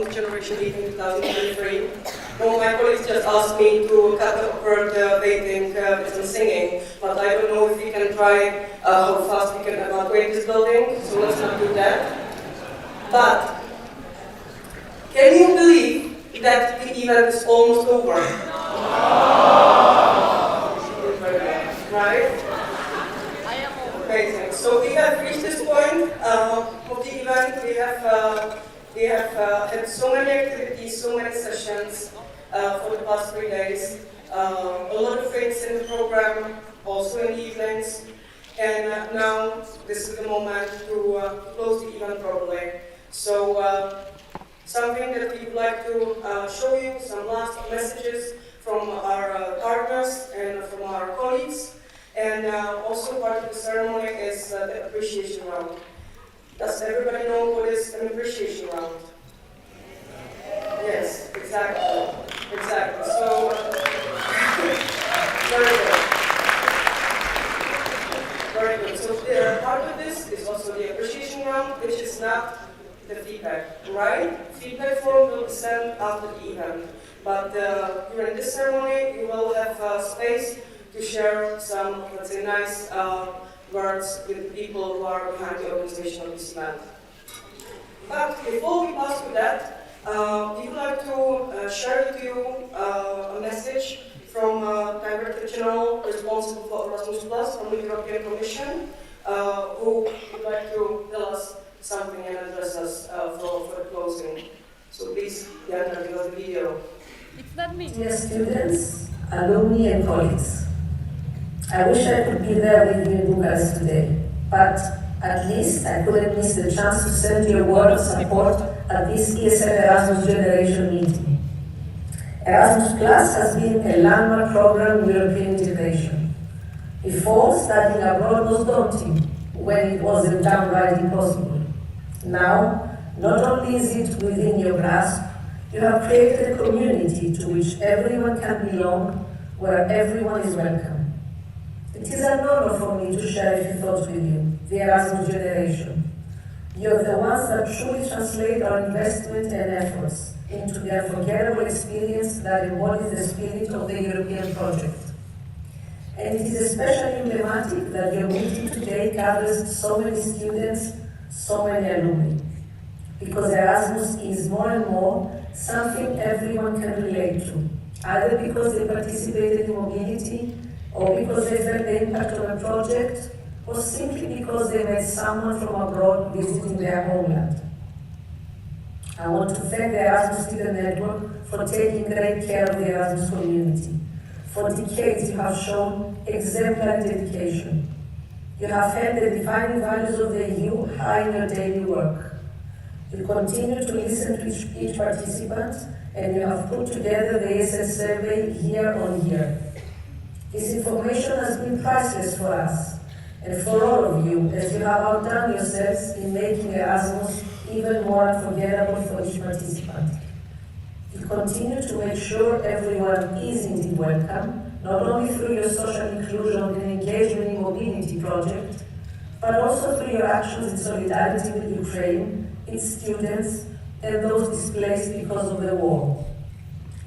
Generation Lead in 2023. Well, my colleagues just asked me to cut the awkward waiting with some singing, but I don't know if we can try how fast we can evacuate this building, so let's not do that. But can you believe that the event is almost over? Right? Amazing. So we have reached this point of the event. We have had so many activities, so many sessions for the past 3 days. A lot of things in the program, also in the evenings. And now this is the moment to close the event properly. So something that we would like to show you, some last messages from our partners and from our colleagues. And also part of the ceremony is the appreciation round. Does everybody know what is an appreciation round? Yes, exactly. Exactly. So, very good. Very good. So part of this is also the appreciation round, which is not the feedback, right? Feedback form will be sent after the event. But during this ceremony, you will have space to share some, let's say, nice words with the people who are behind the organization of this event. But before we pass to that, we would like to share with you a message from Director General responsible for Erasmus Plus from the European Commission, who would like to tell us something and address us for the closing. So please, Jana, give us the video. It's not me. Dear students, alumni and colleagues, I wish I could be there with you in Bucharest today, but at least I couldn't miss the chance to send you a word of support at this ESL Erasmus Generation meeting. Erasmus Plus has been a landmark program in European integration. Before, studying abroad was daunting when it wasn't downright impossible. Now, not only is it within your grasp, you have created a community to which everyone can belong, where everyone is welcome. It is an honor for me to share a few thoughts with you, the Erasmus generation. You're the ones that truly translate our investment and efforts into the unforgettable experience that embodies the spirit of the European project. And it is especially emblematic that your meeting today gathers so many students, so many alumni. Because Erasmus is more and more something everyone can relate to, either because they participated in mobility, or because they felt the impact of a project, or simply because they met someone from abroad visiting their homeland. I want to thank the Erasmus Student Network for taking great care of the Erasmus community. For decades you have shown exemplary dedication. You have held the defining values of the EU high in your daily work. You continue to listen to each participant, and you have put together the ESL survey year on year. This information has been priceless for us, and for all of you, as you have outdone yourselves in making Erasmus even more unforgettable for each participant. You continue to make sure everyone is indeed welcome, not only through your social inclusion and engagement in mobility project, but also through your actions in solidarity with Ukraine, its students, and those displaced because of the war.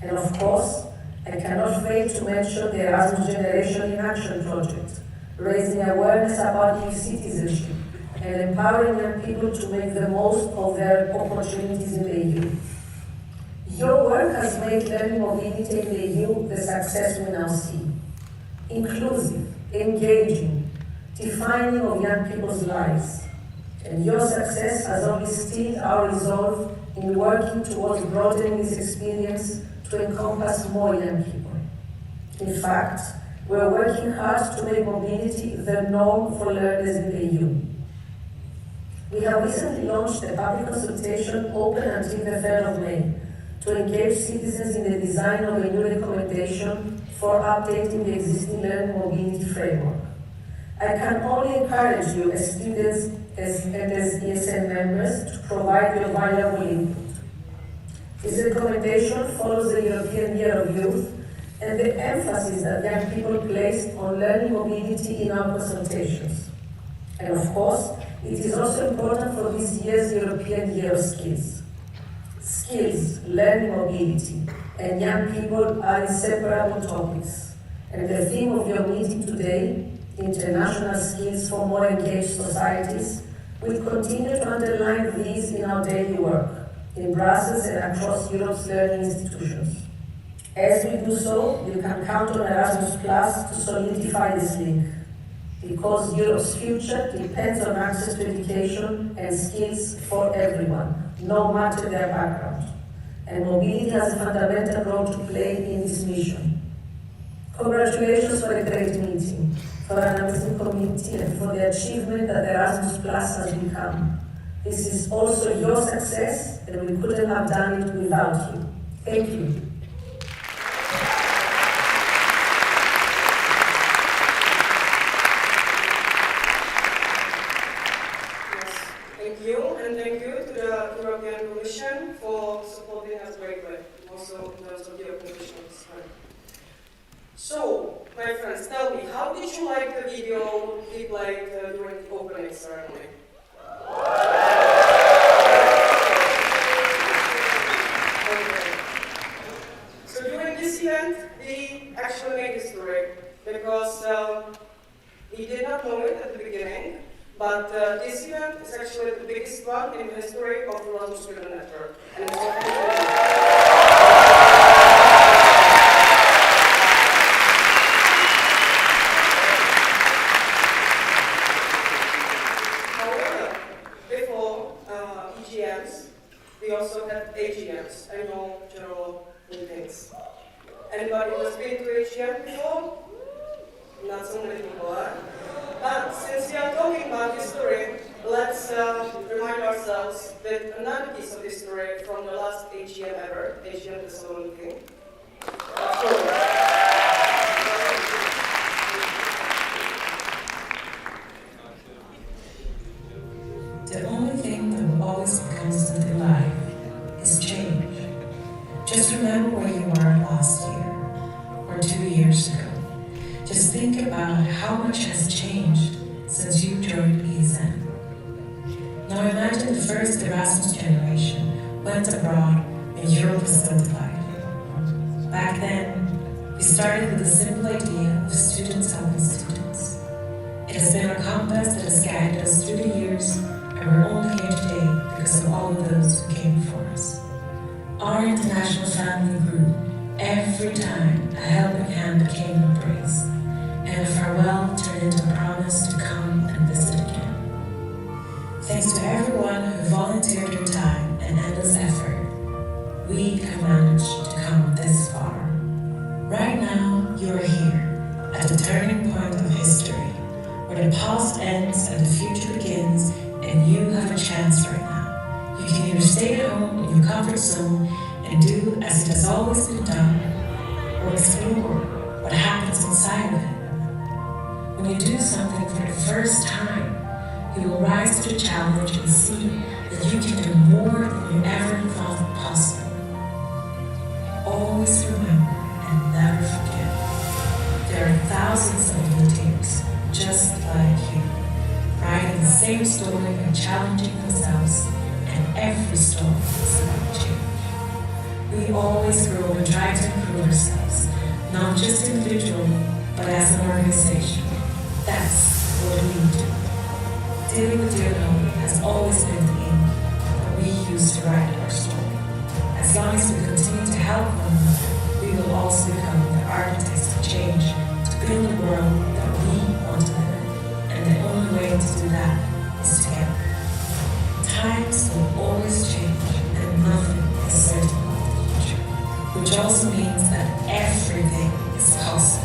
And of course, I cannot fail to mention the Erasmus Generation in Action project, raising awareness about EU citizenship and empowering young people to make the most of their opportunities in the EU. Your work has made learning mobility in the EU the success we now see. Inclusive, engaging, defining of young people's lives. And your success has only stilled our resolve in working towards broadening this experience to encompass more young people. In fact, we're working hard to make mobility the norm for learners in the EU. We have recently launched a public consultation open until the 3rd of May to engage citizens in the design of a new recommendation for updating the existing learning mobility framework. I can only encourage you as students and as ESN members to provide your valuable input. This recommendation follows the European Year of Youth and the emphasis that young people placed on learning mobility in our consultations. And of course, it is also important for this year's European Year of Skills. Skills, learning, mobility, and young people are inseparable topics. And the theme of your meeting today, international skills for more engaged societies, will continue to underline these in our daily work, in Brussels and across Europe's learning institutions. As we do so, you can count on Erasmus Plus to solidify this link, because Europe's future depends on access to education and skills for everyone, no matter their background. And mobility has a fundamental role to play in this mission. Congratulations for a great meeting, for an amazing community, and for the achievement that Erasmus Plus has become. This is also your success, and we couldn't have done it without you. Thank you. Thank you, and thank you to the European Commission for supporting us greatly, also in terms of your conditions. So, my friends, tell me, how did you like the video we played during the opening ceremony? Okay. So during this event, we actually made history, because we did not know it at the beginning. But this event is actually the biggest one in the history of the Erasmus Student Network. And it's However, before EGMs, we also had AGMs, annual general meetings. Anybody who's been to AGM before? Not so many people are. But since we are talking about history, let's remind ourselves with another piece of history from the last AGM ever, AGM Thessaloniki. The only thing that will always be constant in life is change. Just remember where you were last year, or 2 years ago. Just think about how much has changed since you joined ESN. Now imagine the first Erasmus generation went abroad and Europe was still divided. Back then, we started with the simple idea of students helping students. It has been a compass that has guided us through the years, and we're only here today because of all of those who came before us. Our international family grew every time a helping hand became an embrace, and a farewell turned into a promise to come and visit again. Thanks to everyone who volunteered their time and endless effort, we have managed to come this far. Right now, you are here, at the turning point of history, where the past ends and the future begins, and you have a chance right now. You can either stay at home in your comfort zone and do as it has always been done, or explore what happens inside of it. When you do something for the first time, you will rise to the challenge and see that you can do more than you ever thought possible. Always remember and never forget, there are thousands of volunteers just like you, writing the same story and challenging themselves, and every story is about change. We always grow and try to improve ourselves, not just individually, but as an organization. That's what we do. Dealing with the unknown has always been the aim that we use to write our story. As long as we continue to help one another, we will also become the architects of change to build a world that we want to live in. And the only way to do that is together. Times will always change, and nothing is certain about the future, which also means that everything is possible.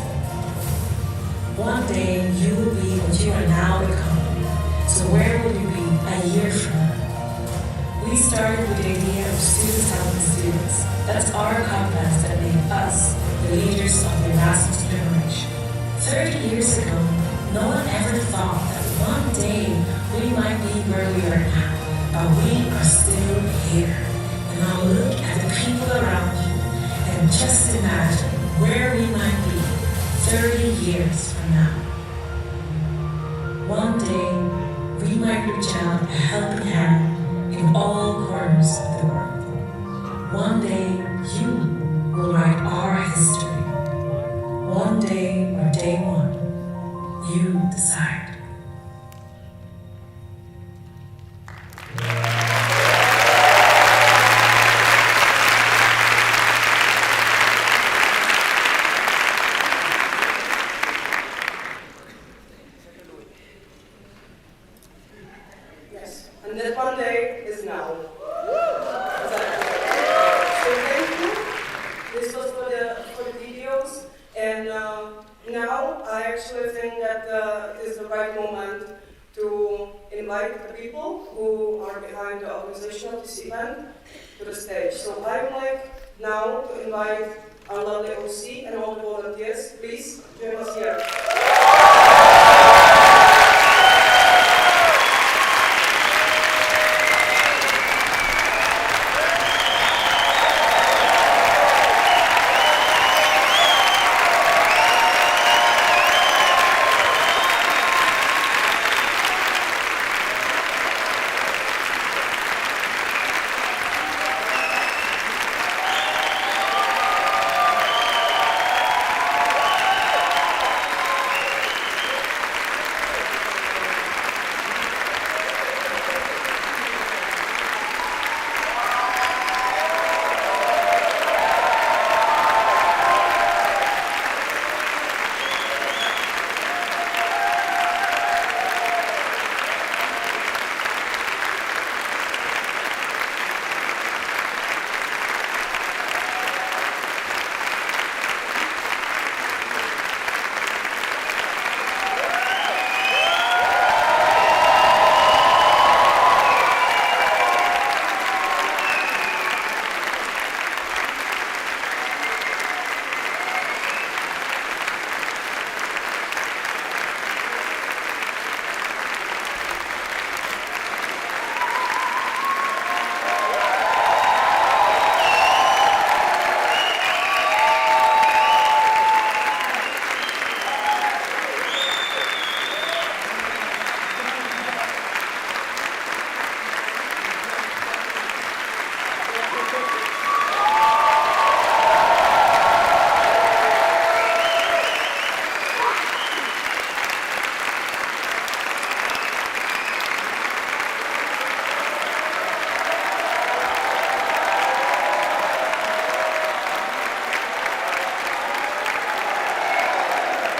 One day you will be what you are now becoming. So where will you be a year from now? We started with the idea of students helping students. That's our compass that made us the leaders of the Erasmus generation. 30 years ago, no one ever thought that one day we might be where we are now, but we are still here. And now look at the people around you and just imagine where we might be 30 years from now. One day, we might reach out a helping hand in all corners of the world. one day you will write our history. One day or day one, you decide. Yes, and that one day is now. Exactly. So thank you. This was for the videos, and now I actually think that it is the right moment to invite the people who are behind the organization of this event to the stage. So I would like now to invite our lovely OC and all the volunteers. Please join us here.